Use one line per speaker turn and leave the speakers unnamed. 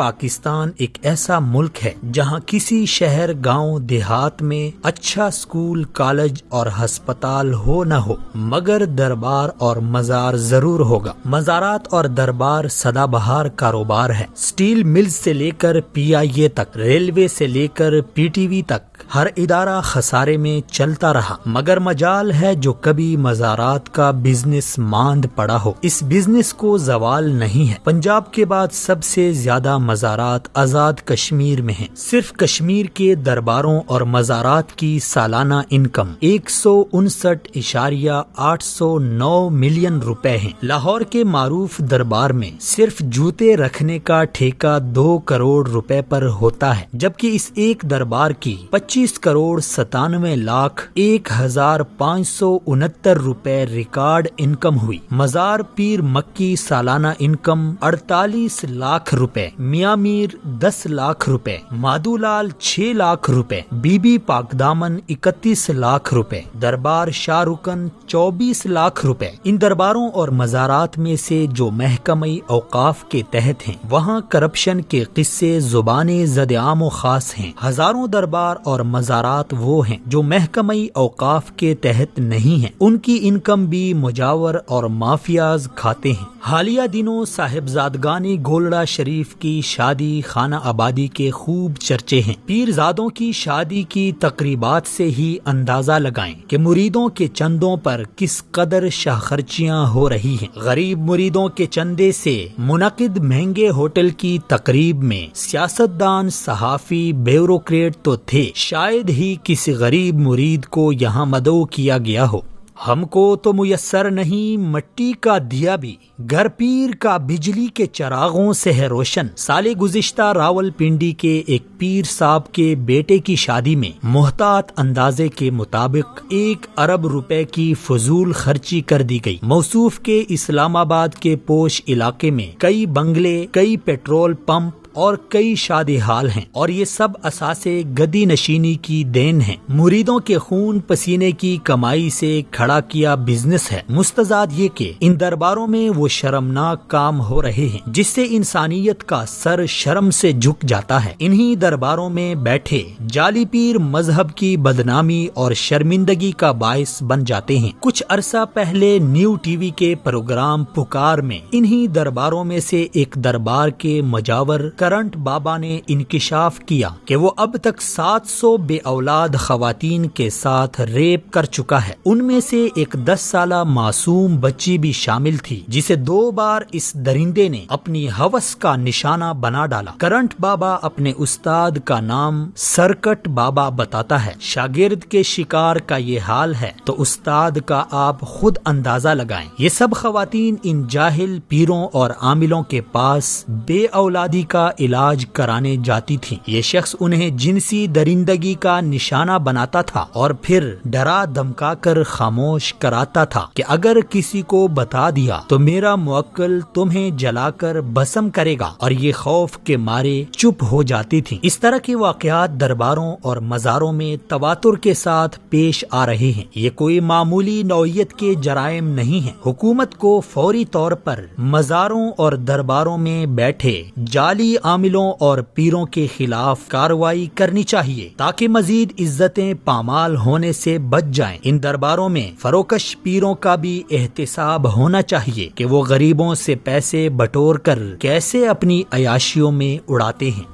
پاکستان ایک ایسا ملک ہے جہاں کسی شہر گاؤں دیہات میں اچھا سکول کالج اور ہسپتال ہو نہ ہو مگر دربار اور مزار ضرور ہوگا۔ مزارات اور دربار سدا بہار کاروبار ہے۔ سٹیل ملز سے لے کر PIA تک، ریلوے سے لے کر PTV تک ہر ادارہ خسارے میں چلتا رہا، مگر مجال ہے جو کبھی مزارات کا بزنس ماند پڑا ہو۔ اس بزنس کو زوال نہیں ہے۔ پنجاب کے بعد سب سے زیادہ مزارات آزاد کشمیر میں ہیں۔ صرف کشمیر کے درباروں اور مزارات کی سالانہ انکم 159.809 ملین روپے ہیں۔ لاہور کے معروف دربار میں صرف جوتے رکھنے کا ٹھیکہ 2 کروڑ روپے پر ہوتا ہے، جبکہ اس ایک دربار کی 25 کروڑ 97 لاکھ 1,569 روپے ریکارڈ انکم ہوئی۔ مزار پیر مکی سالانہ انکم 48 لاکھ روپے، میاں میر 10 لاکھ روپے، مادو لال 6 لاکھ روپے، بی بی پاک دامن 31 لاکھ روپے، دربار شاہ رکن 24 لاکھ روپے۔ ان درباروں اور مزارات میں سے جو محکمہ اوقاف کے تحت ہیں وہاں کرپشن کے قصے زبان زد عام و خاص ہیں۔ ہزاروں دربار اور مزارات وہ ہیں جو محکمہ اوقاف کے تحت نہیں ہیں، ان کی انکم بھی مجاور اور مافیاز کھاتے ہیں۔ حالیہ دنوں صاحبزادگان گولڑا شریف کی شادی خانہ آبادی کے خوب چرچے ہیں۔ پیرزادوں کی شادی کی تقریبات سے ہی اندازہ لگائیں کہ مریدوں کے چندوں پر کس قدر شاہ خرچیاں ہو رہی ہیں۔ غریب مریدوں کے چندے سے منعقد مہنگے ہوٹل کی تقریب میں سیاستدان، صحافی، بیوروکریٹ تو تھے، شاید ہی کسی غریب مرید کو یہاں مدعو کیا گیا ہو۔ ہم کو تو میسر نہیں مٹی کا دیا بھی، گھر پیر کا بجلی کے چراغوں سے ہے روشن۔ سال گزشتہ راول پنڈی کے ایک پیر صاحب کے بیٹے کی شادی میں محتاط اندازے کے مطابق 1 ارب روپے کی فضول خرچی کر دی گئی۔ موصوف کے اسلام آباد کے پوش علاقے میں کئی بنگلے، کئی پیٹرول پمپ اور کئی شادی حال ہیں، اور یہ سب اساسے گدی نشینی کی دین ہیں۔ مریدوں کے خون پسینے کی کمائی سے کھڑا کیا بزنس ہے۔ مستزاد یہ کہ ان درباروں میں وہ شرمناک کام ہو رہے ہیں جس سے انسانیت کا سر شرم سے جھک جاتا ہے۔ انہی درباروں میں بیٹھے جعلی پیر مذہب کی بدنامی اور شرمندگی کا باعث بن جاتے ہیں۔ کچھ عرصہ پہلے نیو TV کے پروگرام پکار میں انہی درباروں میں سے ایک دربار کے مجاور کرنٹ بابا نے انکشاف کیا کہ وہ اب تک 700 بے اولاد خواتین کے ساتھ ریپ کر چکا ہے۔ ان میں سے ایک 10 سالہ معصوم بچی بھی شامل تھی جسے 2 بار اس درندے نے اپنی ہوس کا نشانہ بنا ڈالا۔ کرنٹ بابا اپنے استاد کا نام سرکٹ بابا بتاتا ہے۔ شاگرد کے شکار کا یہ حال ہے تو استاد کا آپ خود اندازہ لگائیں۔ یہ سب خواتین ان جاہل پیروں اور عاملوں کے پاس بے اولادی کا علاج کرانے جاتی تھی۔ یہ شخص انہیں جنسی درندگی کا نشانہ بناتا تھا اور پھر ڈرا دھمکا کر خاموش کراتا تھا کہ اگر کسی کو بتا دیا تو میرا موکل تمہیں جلا کر بھسم کرے گا، اور یہ خوف کے مارے چپ ہو جاتی تھی۔ اس طرح کے واقعات درباروں اور مزاروں میں تواتر کے ساتھ پیش آ رہے ہیں۔ یہ کوئی معمولی نوعیت کے جرائم نہیں ہیں۔ حکومت کو فوری طور پر مزاروں اور درباروں میں بیٹھے جعلی عاملوں اور پیروں کے خلاف کارروائی کرنی چاہیے تاکہ مزید عزتیں پامال ہونے سے بچ جائیں۔ ان درباروں میں فروکش پیروں کا بھی احتساب ہونا چاہیے کہ وہ غریبوں سے پیسے بٹور کر کیسے اپنی عیاشیوں میں اڑاتے ہیں۔